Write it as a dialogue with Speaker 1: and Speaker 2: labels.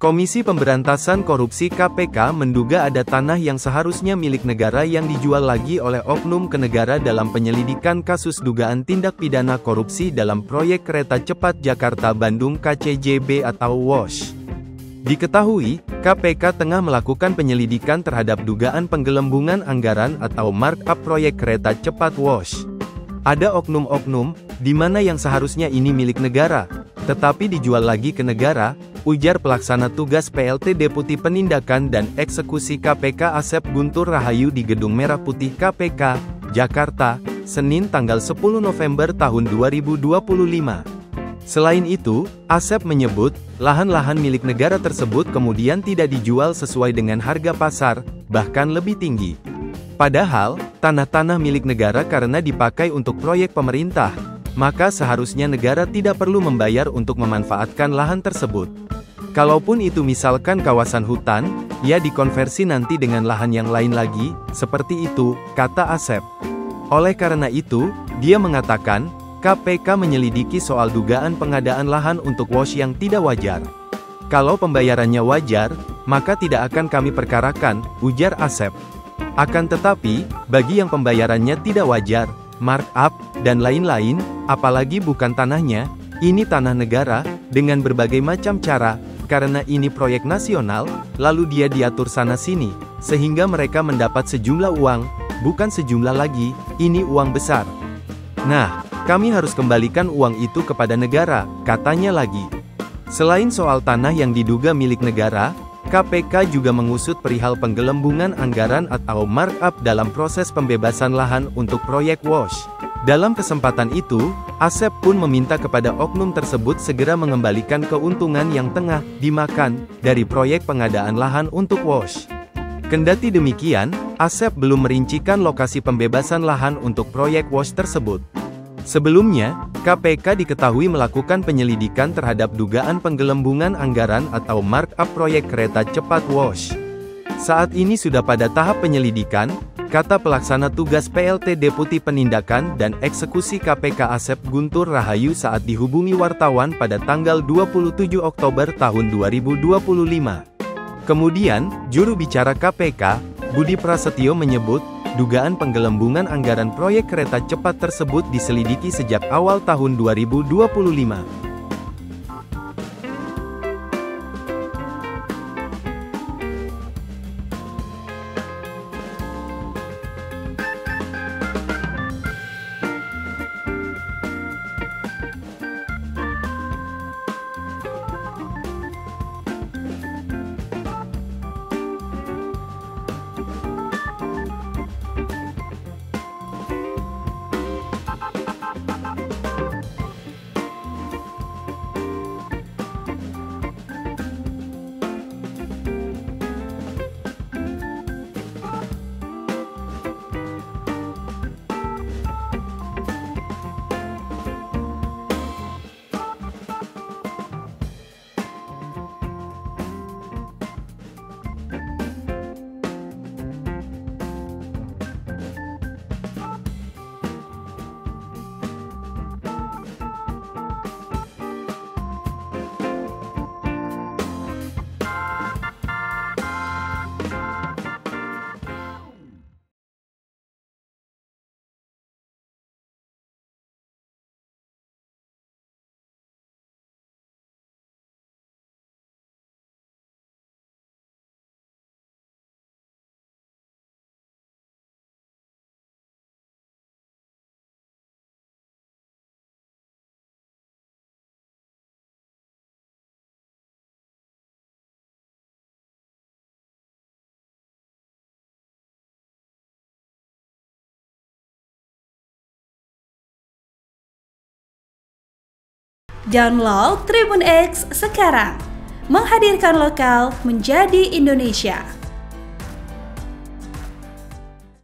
Speaker 1: Komisi Pemberantasan Korupsi KPK menduga ada tanah yang seharusnya milik negara yang dijual lagi oleh oknum ke negara dalam penyelidikan kasus dugaan tindak pidana korupsi dalam proyek kereta cepat Jakarta-Bandung KCJB atau WOS. Diketahui, KPK tengah melakukan penyelidikan terhadap dugaan penggelembungan anggaran atau markup proyek kereta cepat WOS. Ada oknum-oknum, di mana yang seharusnya ini milik negara, tetapi dijual lagi ke negara, ujar Pelaksana Tugas PLT Deputi Penindakan dan Eksekusi KPK Asep Guntur Rahayu di Gedung Merah Putih KPK, Jakarta, Senin tanggal 10 November tahun 2025. Selain itu, Asep menyebut, lahan-lahan milik negara tersebut kemudian tidak dijual sesuai dengan harga pasar, bahkan lebih tinggi. Padahal, tanah-tanah milik negara karena dipakai untuk proyek pemerintah, maka seharusnya negara tidak perlu membayar untuk memanfaatkan lahan tersebut. Kalaupun itu misalkan kawasan hutan, ya dikonversi nanti dengan lahan yang lain lagi, seperti itu, kata Asep. Oleh karena itu, dia mengatakan, KPK menyelidiki soal dugaan pengadaan lahan untuk WOS yang tidak wajar. Kalau pembayarannya wajar, maka tidak akan kami perkarakan, ujar Asep. Akan tetapi, bagi yang pembayarannya tidak wajar, markup, dan lain-lain, apalagi bukan tanahnya, ini tanah negara, dengan berbagai macam cara, karena ini proyek nasional, lalu dia diatur sana-sini, sehingga mereka mendapat sejumlah uang, bukan sejumlah lagi, ini uang besar. Nah, kami harus kembalikan uang itu kepada negara, katanya lagi. Selain soal tanah yang diduga milik negara, KPK juga mengusut perihal penggelembungan anggaran atau markup dalam proses pembebasan lahan untuk proyek WOS. Dalam kesempatan itu, Asep pun meminta kepada oknum tersebut segera mengembalikan keuntungan yang tengah dimakan dari proyek pengadaan lahan untuk WOS. Kendati demikian, Asep belum merincikan lokasi pembebasan lahan untuk proyek WOS tersebut. Sebelumnya, KPK diketahui melakukan penyelidikan terhadap dugaan penggelembungan anggaran atau markup proyek kereta cepat WOS. Saat ini sudah pada tahap penyelidikan, kata Pelaksana Tugas PLT Deputi Penindakan dan Eksekusi KPK Asep Guntur Rahayu saat dihubungi wartawan pada tanggal 27 Oktober tahun 2025. Kemudian, juru bicara KPK, Budi Prasetyo menyebut, dugaan penggelembungan anggaran proyek kereta cepat tersebut diselidiki sejak awal tahun 2025.
Speaker 2: Download Tribun X sekarang, menghadirkan lokal menjadi Indonesia.